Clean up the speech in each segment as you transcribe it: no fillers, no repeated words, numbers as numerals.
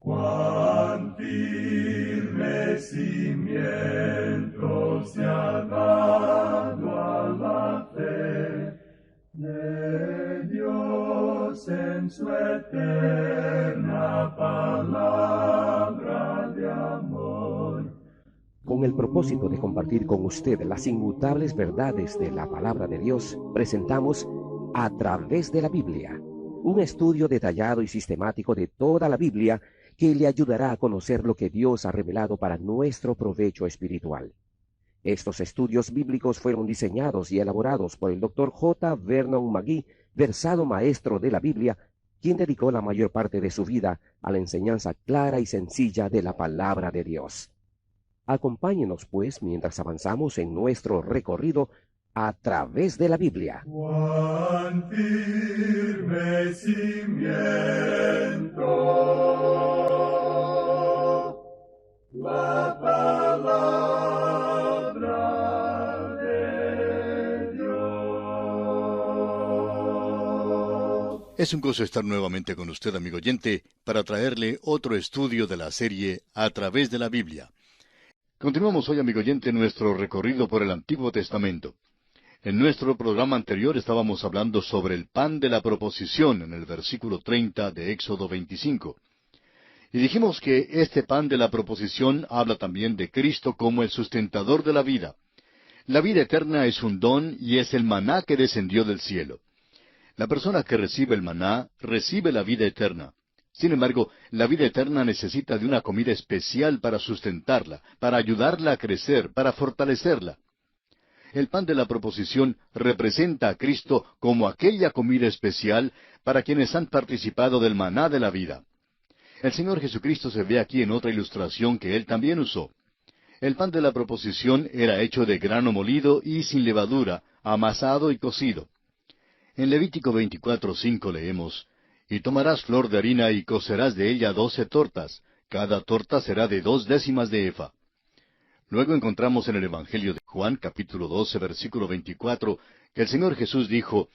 Cuán firme cimiento se ha dado a la fe de Dios en su eterna palabra de amor. Con el propósito de compartir con usted las inmutables verdades de la palabra de Dios, presentamos A través de la Biblia, un estudio detallado y sistemático de toda la Biblia que le ayudará a conocer lo que Dios ha revelado para nuestro provecho espiritual. Estos estudios bíblicos fueron diseñados y elaborados por el Dr. J. Vernon McGee, versado maestro de la Biblia, quien dedicó la mayor parte de su vida a la enseñanza clara y sencilla de la palabra de Dios. Acompáñenos, pues, mientras avanzamos en nuestro recorrido a través de la Biblia. Cuán firme cimiento la palabra de Dios. Es un gozo estar nuevamente con usted, amigo oyente, para traerle otro estudio de la serie A través de la Biblia. Continuamos hoy, amigo oyente, nuestro recorrido por el Antiguo Testamento. En nuestro programa anterior estábamos hablando sobre el pan de la proposición en el versículo 30 de Éxodo 25. Y dijimos que este pan de la proposición habla también de Cristo como el sustentador de la vida. La vida eterna es un don y es el maná que descendió del cielo. La persona que recibe el maná recibe la vida eterna. Sin embargo, la vida eterna necesita de una comida especial para sustentarla, para ayudarla a crecer, para fortalecerla. El pan de la proposición representa a Cristo como aquella comida especial para quienes han participado del maná de la vida. El Señor Jesucristo se ve aquí en otra ilustración que Él también usó. El pan de la proposición era hecho de grano molido y sin levadura, amasado y cocido. En Levítico 24:5 leemos: Y tomarás flor de harina y cocerás de ella 12 tortas, cada torta será de 2 décimas de efa. Luego encontramos en el Evangelio de Juan, capítulo 12, versículo 24, que el Señor Jesús dijo: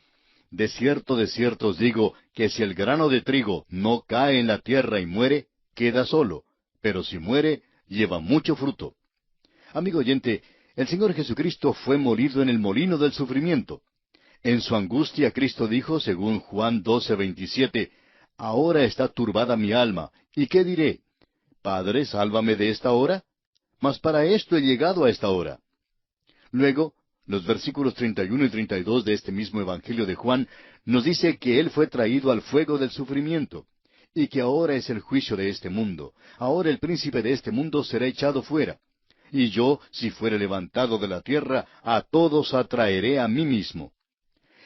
de cierto os digo, que si el grano de trigo no cae en la tierra y muere, queda solo, pero si muere, lleva mucho fruto. Amigo oyente, el Señor Jesucristo fue molido en el molino del sufrimiento. En su angustia Cristo dijo, según Juan 12:27, Ahora está turbada mi alma, ¿y qué diré? Padre, sálvame de esta hora. Mas para esto he llegado a esta hora. Luego, los versículos 31 y 32 de este mismo Evangelio de Juan nos dice que Él fue traído al fuego del sufrimiento, y que ahora es el juicio de este mundo. Ahora el príncipe de este mundo será echado fuera. Y yo, si fuere levantado de la tierra, a todos atraeré a mí mismo.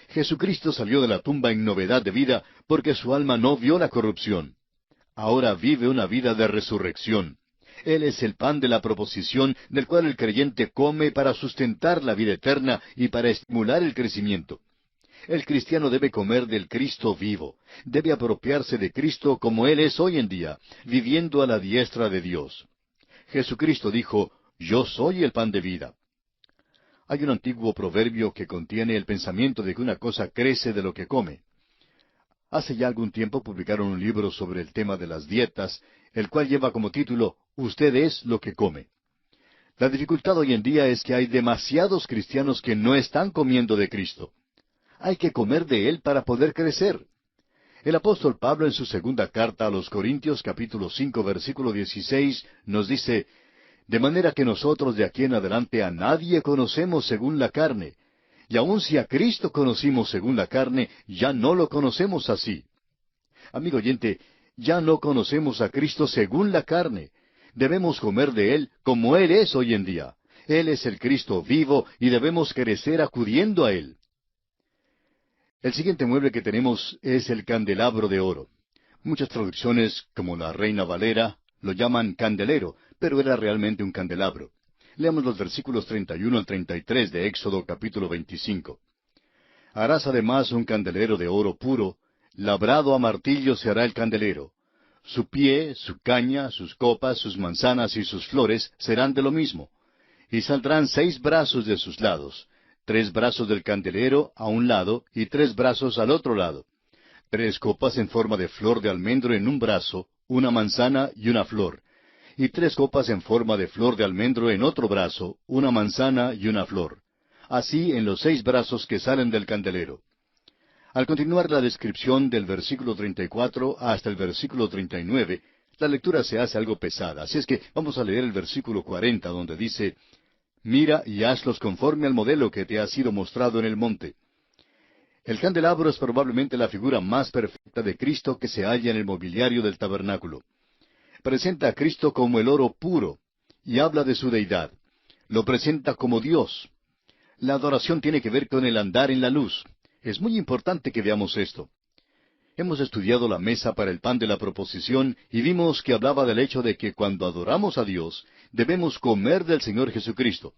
Jesucristo salió de la tumba en novedad de vida porque su alma no vio la corrupción. Ahora vive una vida de resurrección. Él es el pan de la proposición del cual el creyente come para sustentar la vida eterna y para estimular el crecimiento. El cristiano debe comer del Cristo vivo, debe apropiarse de Cristo como Él es hoy en día, viviendo a la diestra de Dios. Jesucristo dijo, Yo soy el pan de vida. Hay un antiguo proverbio que contiene el pensamiento de que una cosa crece de lo que come. Hace ya algún tiempo publicaron un libro sobre el tema de las dietas, el cual lleva como título, Usted es lo que come. La dificultad hoy en día es que hay demasiados cristianos que no están comiendo de Cristo. Hay que comer de Él para poder crecer. El apóstol Pablo en su segunda carta a los Corintios, capítulo 5, versículo 16, nos dice, De manera que nosotros de aquí en adelante a nadie conocemos según la carne, y aun si a Cristo conocimos según la carne, ya no lo conocemos así. Amigo oyente, ya no conocemos a Cristo según la carne. Debemos comer de Él como Él es hoy en día. Él es el Cristo vivo y debemos crecer acudiendo a Él. El siguiente mueble que tenemos es el candelabro de oro. Muchas traducciones, como la Reina Valera, lo llaman candelero, pero era realmente un candelabro. Leamos los versículos 31 al 33 de Éxodo capítulo 25. Harás además un candelero de oro puro, labrado a martillo se hará el candelero. Su pie, su caña, sus copas, sus manzanas y sus flores serán de lo mismo. Y saldrán 6 brazos de sus lados, 3 brazos del candelero a un lado y 3 brazos al otro lado. 3 copas en forma de flor de almendro en un brazo, una manzana y una flor, y 3 copas en forma de flor de almendro en otro brazo, una manzana y una flor. Así en los 6 brazos que salen del candelero. Al continuar la descripción del versículo 34 hasta el versículo 39, la lectura se hace algo pesada. Así es que vamos a leer el versículo 40, donde dice, «Mira y hazlos conforme al modelo que te ha sido mostrado en el monte». El candelabro es probablemente la figura más perfecta de Cristo que se halla en el mobiliario del tabernáculo. Presenta a Cristo como el oro puro, y habla de su deidad. Lo presenta como Dios. La adoración tiene que ver con el andar en la luz. Es muy importante que veamos esto. Hemos estudiado la mesa para el pan de la proposición y vimos que hablaba del hecho de que cuando adoramos a Dios, debemos comer del Señor Jesucristo.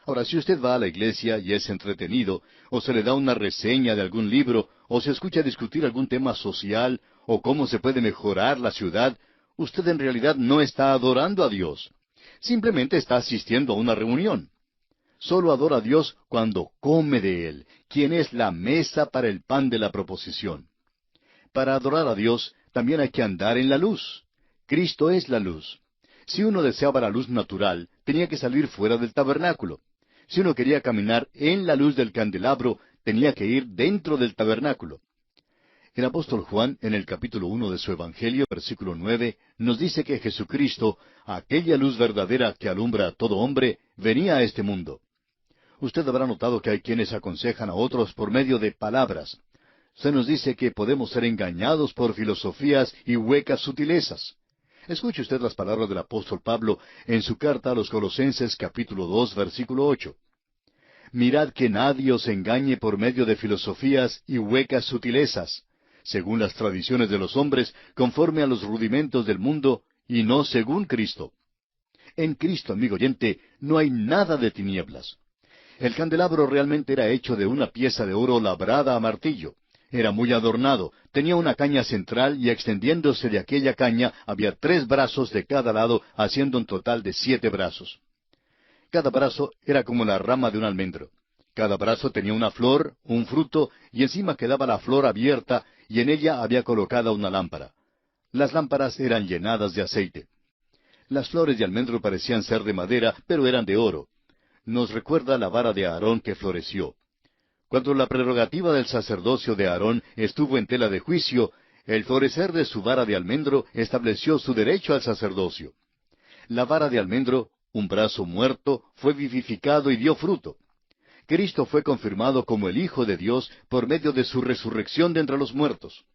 Ahora, si usted va a la iglesia y es entretenido, o se le da una reseña de algún libro, o se escucha discutir algún tema social, o cómo se puede mejorar la ciudad, usted en realidad no está adorando a Dios. Simplemente está asistiendo a una reunión. Solo adora a Dios cuando come de Él, quien es la mesa para el pan de la proposición. Para adorar a Dios, también hay que andar en la luz. Cristo es la luz. Si uno deseaba la luz natural, tenía que salir fuera del tabernáculo. Si uno quería caminar en la luz del candelabro, tenía que ir dentro del tabernáculo. El apóstol Juan, en el capítulo 1 de su Evangelio, versículo 9, nos dice que Jesucristo, aquella luz verdadera que alumbra a todo hombre, venía a este mundo. Usted habrá notado que hay quienes aconsejan a otros por medio de palabras. Se nos dice que podemos ser engañados por filosofías y huecas sutilezas. Escuche usted las palabras del apóstol Pablo en su carta a los Colosenses capítulo 2, versículo 8. Mirad que nadie os engañe por medio de filosofías y huecas sutilezas, según las tradiciones de los hombres, conforme a los rudimentos del mundo, y no según Cristo. En Cristo, amigo oyente, no hay nada de tinieblas. El candelabro realmente era hecho de una pieza de oro labrada a martillo. Era muy adornado, tenía una caña central y extendiéndose de aquella caña había 3 brazos de cada lado, haciendo un total de 7 brazos. Cada brazo era como la rama de un almendro. Cada brazo tenía una flor, un fruto, y encima quedaba la flor abierta, y en ella había colocada una lámpara. Las lámparas eran llenadas de aceite. Las flores de almendro parecían ser de madera, pero eran de oro. Nos recuerda la vara de Aarón que floreció. Cuando la prerrogativa del sacerdocio de Aarón estuvo en tela de juicio, el florecer de su vara de almendro estableció su derecho al sacerdocio. La vara de almendro, un brazo muerto, fue vivificado y dio fruto. Cristo fue confirmado como el Hijo de Dios por medio de su resurrección de entre los muertos.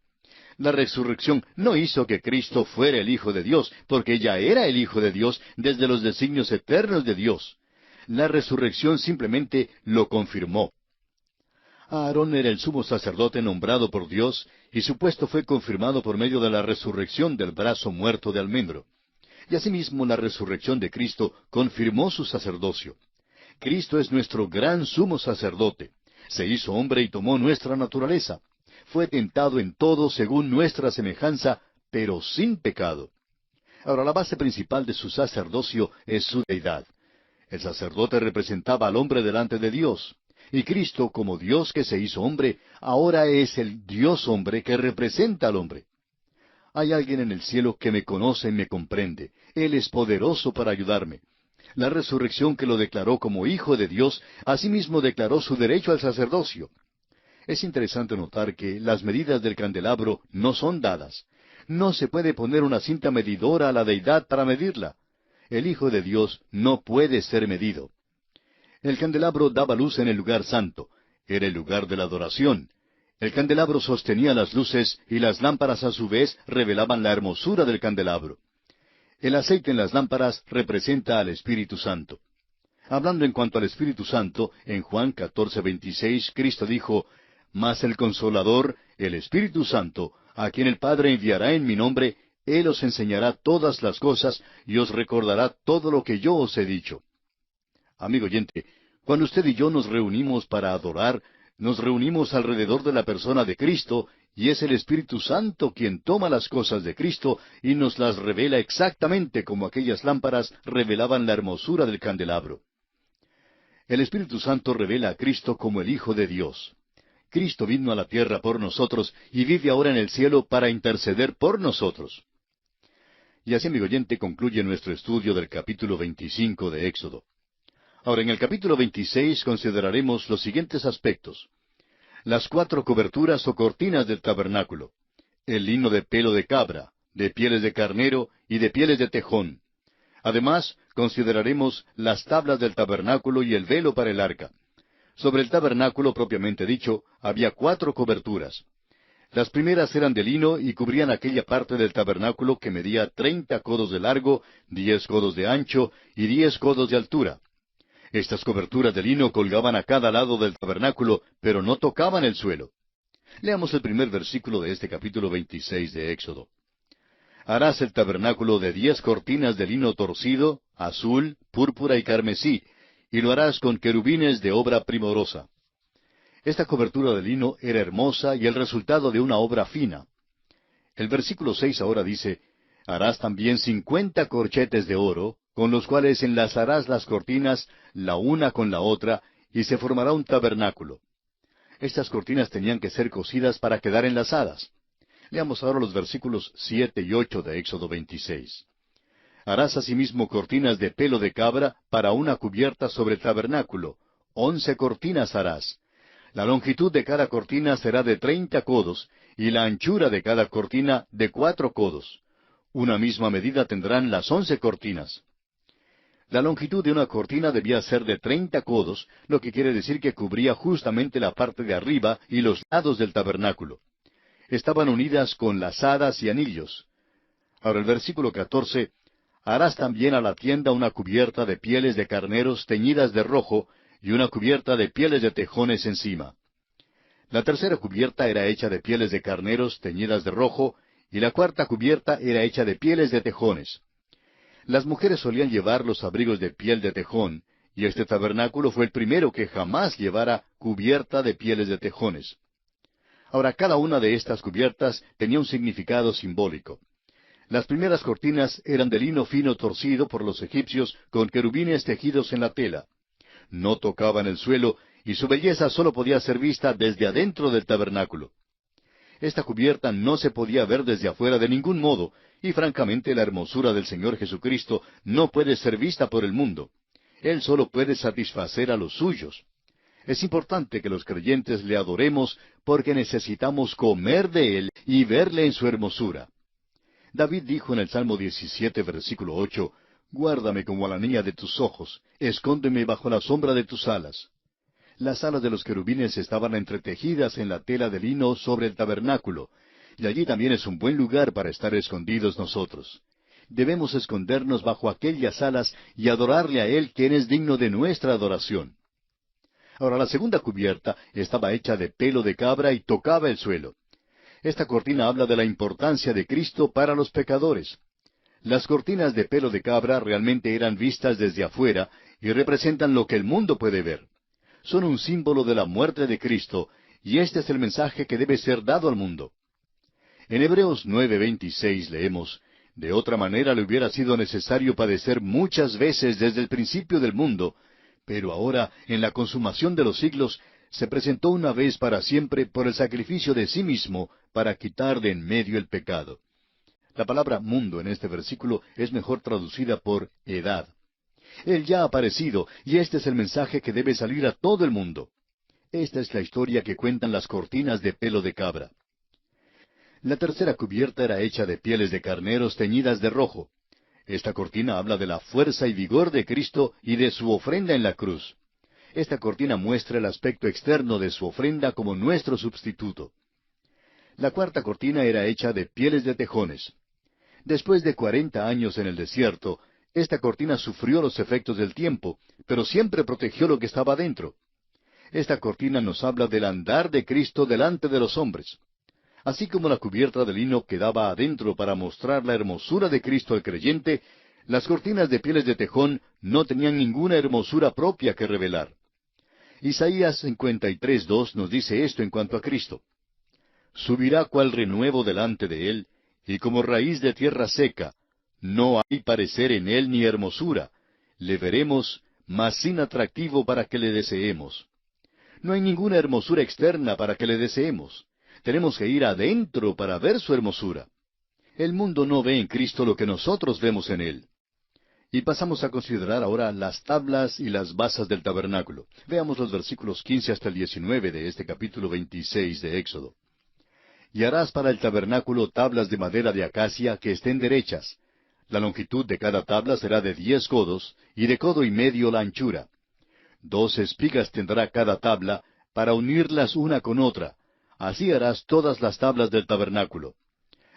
La resurrección no hizo que Cristo fuera el Hijo de Dios, porque ya era el Hijo de Dios desde los designios eternos de Dios. La resurrección simplemente lo confirmó. Aarón era el sumo sacerdote nombrado por Dios, y su puesto fue confirmado por medio de la resurrección del brazo muerto de almendro. Y asimismo la resurrección de Cristo confirmó su sacerdocio. Cristo es nuestro gran sumo sacerdote. Se hizo hombre y tomó nuestra naturaleza. Fue tentado en todo según nuestra semejanza, pero sin pecado. Ahora, la base principal de su sacerdocio es su deidad. El sacerdote representaba al hombre delante de Dios. Y Cristo, como Dios que se hizo hombre, ahora es el Dios hombre que representa al hombre. Hay alguien en el cielo que me conoce y me comprende. Él es poderoso para ayudarme. La resurrección que lo declaró como Hijo de Dios, asimismo declaró su derecho al sacerdocio. Es interesante notar que las medidas del candelabro no son dadas. No se puede poner una cinta medidora a la deidad para medirla. El Hijo de Dios no puede ser medido. El candelabro daba luz en el lugar santo. Era el lugar de la adoración. El candelabro sostenía las luces y las lámparas a su vez revelaban la hermosura del candelabro. El aceite en las lámparas representa al Espíritu Santo. Hablando en cuanto al Espíritu Santo, en Juan 14:26, Cristo dijo, «Mas el Consolador, el Espíritu Santo, a quien el Padre enviará en mi nombre, Él os enseñará todas las cosas y os recordará todo lo que yo os he dicho». Amigo oyente, cuando usted y yo nos reunimos para adorar, nos reunimos alrededor de la persona de Cristo, y es el Espíritu Santo quien toma las cosas de Cristo y nos las revela exactamente como aquellas lámparas revelaban la hermosura del candelabro. El Espíritu Santo revela a Cristo como el Hijo de Dios. Cristo vino a la tierra por nosotros y vive ahora en el cielo para interceder por nosotros. Y así, amigo oyente, concluye nuestro estudio del capítulo 25 de Éxodo. Ahora, en el capítulo 26 consideraremos los siguientes aspectos. Las 4 coberturas o cortinas del tabernáculo. El lino de pelo de cabra, de pieles de carnero y de pieles de tejón. Además, consideraremos las tablas del tabernáculo y el velo para el arca. Sobre el tabernáculo propiamente dicho, había 4 coberturas. Las primeras eran de lino y cubrían aquella parte del tabernáculo que medía 30 codos de largo, 10 codos de ancho y 10 codos de altura. Estas coberturas de lino colgaban a cada lado del tabernáculo, pero no tocaban el suelo. Leamos el primer versículo de este capítulo 26 de Éxodo. Harás el tabernáculo de 10 cortinas de lino torcido, azul, púrpura y carmesí, y lo harás con querubines de obra primorosa. Esta cobertura de lino era hermosa y el resultado de una obra fina. El versículo 6 ahora dice, harás también 50 corchetes de oro, con los cuales enlazarás las cortinas la una con la otra, y se formará un tabernáculo. Estas cortinas tenían que ser cosidas para quedar enlazadas. Leamos ahora los versículos 7 y 8 de Éxodo 26. Harás asimismo cortinas de pelo de cabra para una cubierta sobre el tabernáculo. 11 cortinas harás. La longitud de cada cortina será de 30 codos, y la anchura de cada cortina de 4 codos. Una misma medida tendrán las 11 cortinas. La longitud de una cortina debía ser de 30 codos, lo que quiere decir que cubría justamente la parte de arriba y los lados del tabernáculo. Estaban unidas con lazadas y anillos. Ahora el versículo 14, harás también a la tienda una cubierta de pieles de carneros teñidas de rojo, y una cubierta de pieles de tejones encima. La tercera cubierta era hecha de pieles de carneros teñidas de rojo, y la cuarta cubierta era hecha de pieles de tejones. Las mujeres solían llevar los abrigos de piel de tejón, y este tabernáculo fue el primero que jamás llevara cubierta de pieles de tejones. Ahora, cada una de estas cubiertas tenía un significado simbólico. Las primeras cortinas eran de lino fino torcido por los egipcios con querubines tejidos en la tela. No tocaban el suelo, y su belleza sólo podía ser vista desde adentro del tabernáculo. Esta cubierta no se podía ver desde afuera de ningún modo, y francamente la hermosura del Señor Jesucristo no puede ser vista por el mundo. Él solo puede satisfacer a los suyos. Es importante que los creyentes le adoremos porque necesitamos comer de Él y verle en su hermosura. David dijo en el Salmo 17, versículo 8, Guárdame como a la niña de tus ojos, escóndeme bajo la sombra de tus alas. Las alas de los querubines estaban entretejidas en la tela de lino sobre el tabernáculo, y allí también es un buen lugar para estar escondidos nosotros. Debemos escondernos bajo aquellas alas y adorarle a Él, quien es digno de nuestra adoración. Ahora, la segunda cubierta estaba hecha de pelo de cabra y tocaba el suelo. Esta cortina habla de la importancia de Cristo para los pecadores. Las cortinas de pelo de cabra realmente eran vistas desde afuera y representan lo que el mundo puede ver. Son un símbolo de la muerte de Cristo, y este es el mensaje que debe ser dado al mundo. En Hebreos 9:26 leemos, De otra manera le hubiera sido necesario padecer muchas veces desde el principio del mundo, pero ahora, en la consumación de los siglos, se presentó una vez para siempre por el sacrificio de sí mismo para quitar de en medio el pecado. La palabra mundo en este versículo es mejor traducida por edad. Él ya ha aparecido, y este es el mensaje que debe salir a todo el mundo. Esta es la historia que cuentan las cortinas de pelo de cabra. La tercera cubierta era hecha de pieles de carneros teñidas de rojo. Esta cortina habla de la fuerza y vigor de Cristo y de su ofrenda en la cruz. Esta cortina muestra el aspecto externo de su ofrenda como nuestro sustituto. La cuarta cortina era hecha de pieles de tejones. Después de 40 años en el desierto, esta cortina sufrió los efectos del tiempo, pero siempre protegió lo que estaba dentro. Esta cortina nos habla del andar de Cristo delante de los hombres. Así como la cubierta de lino quedaba adentro para mostrar la hermosura de Cristo al creyente, las cortinas de pieles de tejón no tenían ninguna hermosura propia que revelar. Isaías 53:2 nos dice esto en cuanto a Cristo. Subirá cual renuevo delante de él, y como raíz de tierra seca. No hay parecer en él ni hermosura. Le veremos, mas sin atractivo para que le deseemos. No hay ninguna hermosura externa para que le deseemos. Tenemos que ir adentro para ver su hermosura. El mundo no ve en Cristo lo que nosotros vemos en Él. Y pasamos a considerar ahora las tablas y las basas del tabernáculo. Veamos los versículos 15 hasta el 19 de este capítulo 26 de Éxodo. Y harás para el tabernáculo tablas de madera de acacia que estén derechas. La longitud de cada tabla será de 10 codos, y de codo y medio la anchura. 2 espigas tendrá cada tabla, para unirlas una con otra. Así harás todas las tablas del tabernáculo.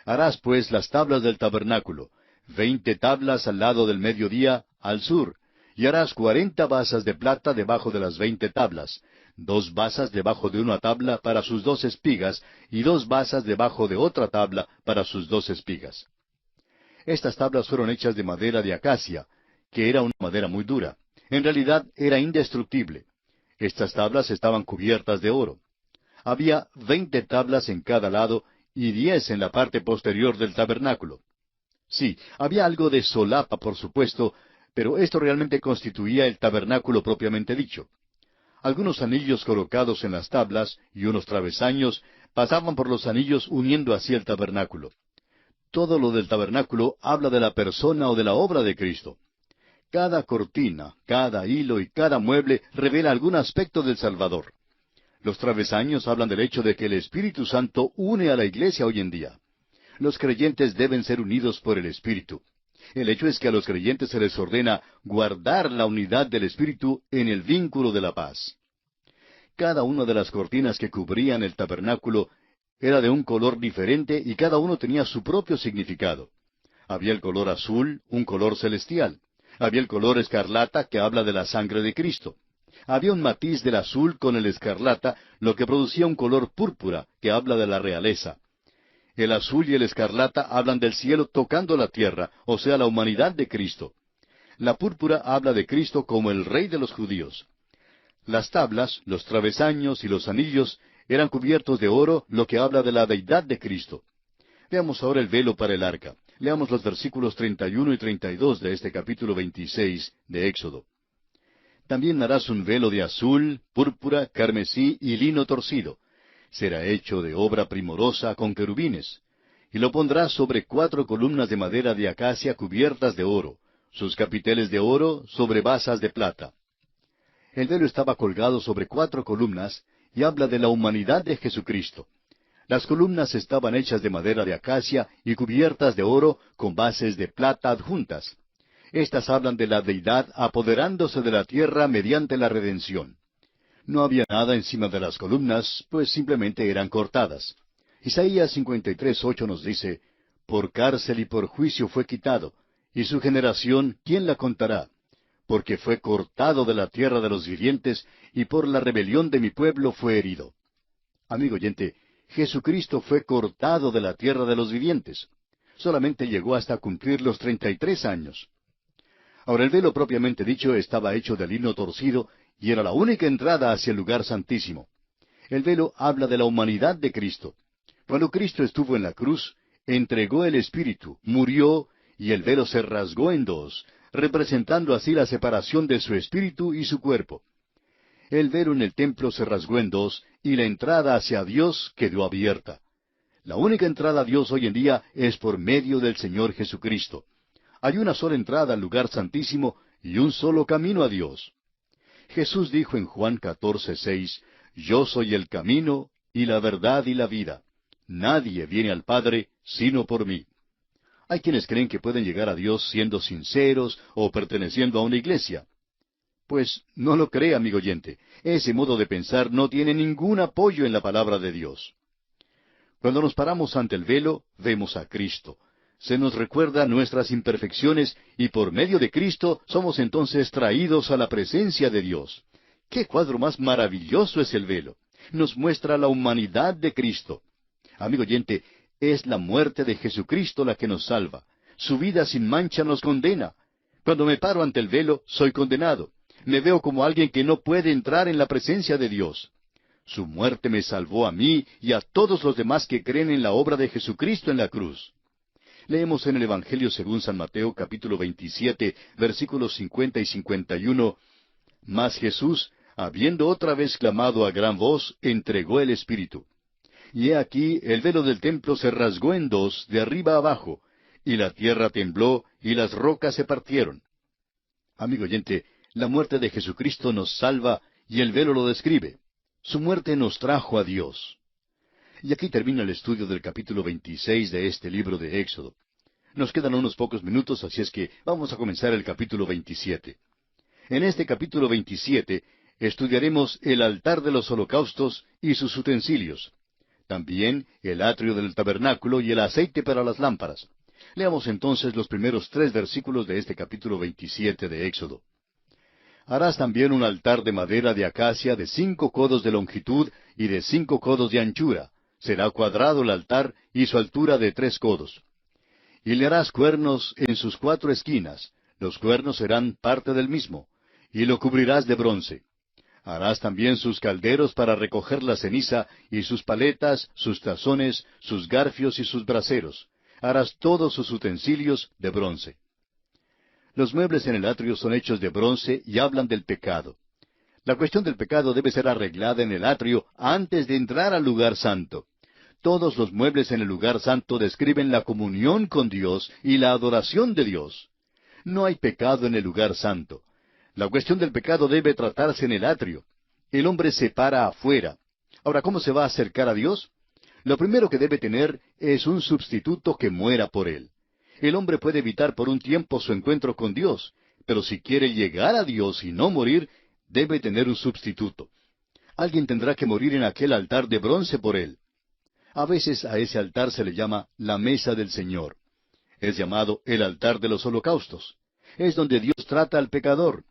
Harás pues las tablas del tabernáculo, 20 tablas al lado del mediodía, al sur, y harás 40 basas de plata debajo de las 20 tablas, 2 basas debajo de una tabla para sus 2 espigas, y 2 basas debajo de otra tabla para sus 2 espigas. Estas tablas fueron hechas de madera de acacia, que era una madera muy dura. En realidad era indestructible. Estas tablas estaban cubiertas de oro. Había 20 tablas en cada lado y 10 en la parte posterior del tabernáculo. Sí, había algo de solapa, por supuesto, pero esto realmente constituía el tabernáculo propiamente dicho. Algunos anillos colocados en las tablas y unos travesaños pasaban por los anillos uniendo así el tabernáculo. Todo lo del tabernáculo habla de la persona o de la obra de Cristo. Cada cortina, cada hilo y cada mueble revela algún aspecto del Salvador. Los travesaños hablan del hecho de que el Espíritu Santo une a la iglesia hoy en día. Los creyentes deben ser unidos por el Espíritu. El hecho es que a los creyentes se les ordena guardar la unidad del Espíritu en el vínculo de la paz. Cada una de las cortinas que cubrían el tabernáculo era de un color diferente y cada uno tenía su propio significado. Había el color azul, un color celestial. Había el color escarlata, que habla de la sangre de Cristo. Había un matiz del azul con el escarlata, lo que producía un color púrpura, que habla de la realeza. El azul y el escarlata hablan del cielo tocando la tierra, o sea, la humanidad de Cristo. La púrpura habla de Cristo como el Rey de los judíos. Las tablas, los travesaños y los anillos eran cubiertos de oro, lo que habla de la deidad de Cristo. Veamos ahora el velo para el arca. Leamos los versículos 31 y 32 de este capítulo 26 de Éxodo. También harás un velo de azul, púrpura, carmesí y lino torcido. Será hecho de obra primorosa con querubines. Y lo pondrás sobre 4 columnas de madera de acacia cubiertas de oro, sus capiteles de oro sobre basas de plata. El velo estaba colgado sobre 4 columnas y habla de la humanidad de Jesucristo. Las columnas estaban hechas de madera de acacia y cubiertas de oro con bases de plata adjuntas. Estas hablan de la deidad apoderándose de la tierra mediante la redención. No había nada encima de las columnas, pues simplemente eran cortadas. Isaías 53:8 nos dice, «Por cárcel y por juicio fue quitado, y su generación, ¿quién la contará? Porque fue cortado de la tierra de los vivientes, y por la rebelión de mi pueblo fue herido». Amigo oyente, Jesucristo fue cortado de la tierra de los vivientes. Solamente llegó hasta cumplir los 33 años. Ahora el velo propiamente dicho estaba hecho de lino torcido y era la única entrada hacia el lugar santísimo. El velo habla de la humanidad de Cristo. Cuando Cristo estuvo en la cruz, entregó el Espíritu, murió, y el velo se rasgó en dos, representando así la separación de su espíritu y su cuerpo. El velo en el templo se rasgó en dos, y la entrada hacia Dios quedó abierta. La única entrada a Dios hoy en día es por medio del Señor Jesucristo. Hay una sola entrada al lugar santísimo y un solo camino a Dios. Jesús dijo en Juan 14:6, «Yo soy el camino, y la verdad y la vida. Nadie viene al Padre sino por mí». Hay quienes creen que pueden llegar a Dios siendo sinceros o perteneciendo a una iglesia. Pues no lo cree, amigo oyente. Ese modo de pensar no tiene ningún apoyo en la palabra de Dios. Cuando nos paramos ante el velo, vemos a Cristo. Se nos recuerda nuestras imperfecciones y por medio de Cristo somos entonces traídos a la presencia de Dios. ¡Qué cuadro más maravilloso es el velo! Nos muestra la humanidad de Cristo. Amigo oyente, es la muerte de Jesucristo la que nos salva. Su vida sin mancha nos condena. Cuando me paro ante el velo, soy condenado. Me veo como alguien que no puede entrar en la presencia de Dios. Su muerte me salvó a mí y a todos los demás que creen en la obra de Jesucristo en la cruz. Leemos en el Evangelio según San Mateo capítulo 27, versículos 50 y 51, «Mas Jesús, habiendo otra vez clamado a gran voz, entregó el Espíritu. Y he aquí el velo del templo se rasgó en dos, de arriba abajo, y la tierra tembló, y las rocas se partieron. Amigo oyente, la muerte de Jesucristo nos salva, y el velo lo describe. Su muerte nos trajo a Dios. Y aquí termina el estudio del capítulo 26 de este libro de Éxodo. Nos quedan unos pocos minutos, así es que vamos a comenzar el capítulo 27. En este capítulo 27 estudiaremos el altar de los holocaustos y sus utensilios. También el atrio del tabernáculo y el aceite para las lámparas. Leamos entonces los primeros 3 versículos de este capítulo 27 de Éxodo. Harás también un altar de madera de acacia de 5 codos de longitud y de 5 codos de anchura. Será cuadrado el altar y su altura de 3 codos. Y le harás cuernos en sus 4 esquinas. Los cuernos serán parte del mismo. Y lo cubrirás de bronce. Harás también sus calderos para recoger la ceniza, y sus paletas, sus tazones, sus garfios y sus braseros. Harás todos sus utensilios de bronce. Los muebles en el atrio son hechos de bronce y hablan del pecado. La cuestión del pecado debe ser arreglada en el atrio antes de entrar al lugar santo. Todos los muebles en el lugar santo describen la comunión con Dios y la adoración de Dios. No hay pecado en el lugar santo. La cuestión del pecado debe tratarse en el atrio. El hombre se para afuera. Ahora, ¿cómo se va a acercar a Dios? Lo primero que debe tener es un sustituto que muera por él. El hombre puede evitar por un tiempo su encuentro con Dios, pero si quiere llegar a Dios y no morir, debe tener un sustituto. Alguien tendrá que morir en aquel altar de bronce por él. A veces a ese altar se le llama la mesa del Señor. Es llamado el altar de los holocaustos. Es donde Dios trata al pecador.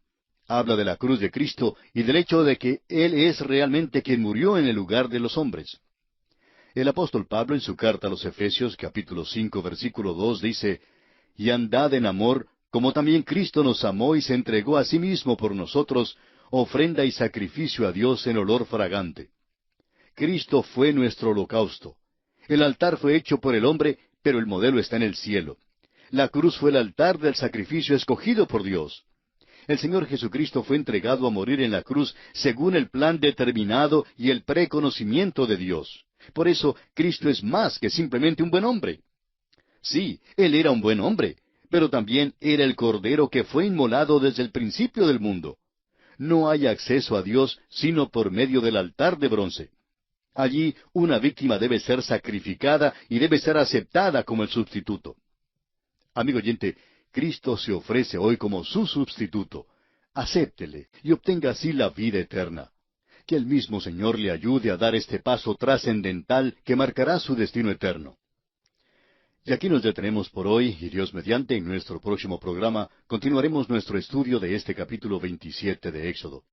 Habla de la cruz de Cristo y del hecho de que Él es realmente quien murió en el lugar de los hombres. El apóstol Pablo en su carta a los Efesios capítulo 5 versículo 2 dice, «Y andad en amor, como también Cristo nos amó y se entregó a sí mismo por nosotros, ofrenda y sacrificio a Dios en olor fragante». Cristo fue nuestro holocausto. El altar fue hecho por el hombre, pero el modelo está en el cielo. La cruz fue el altar del sacrificio escogido por Dios. El Señor Jesucristo fue entregado a morir en la cruz según el plan determinado y el preconocimiento de Dios. Por eso, Cristo es más que simplemente un buen hombre. Sí, Él era un buen hombre, pero también era el Cordero que fue inmolado desde el principio del mundo. No hay acceso a Dios sino por medio del altar de bronce. Allí una víctima debe ser sacrificada y debe ser aceptada como el sustituto. Amigo oyente, Cristo se ofrece hoy como su sustituto. Acéptele y obtenga así la vida eterna. Que el mismo Señor le ayude a dar este paso trascendental que marcará su destino eterno. Y aquí nos detenemos por hoy, y Dios mediante, en nuestro próximo programa, continuaremos nuestro estudio de este capítulo 27 de Éxodo.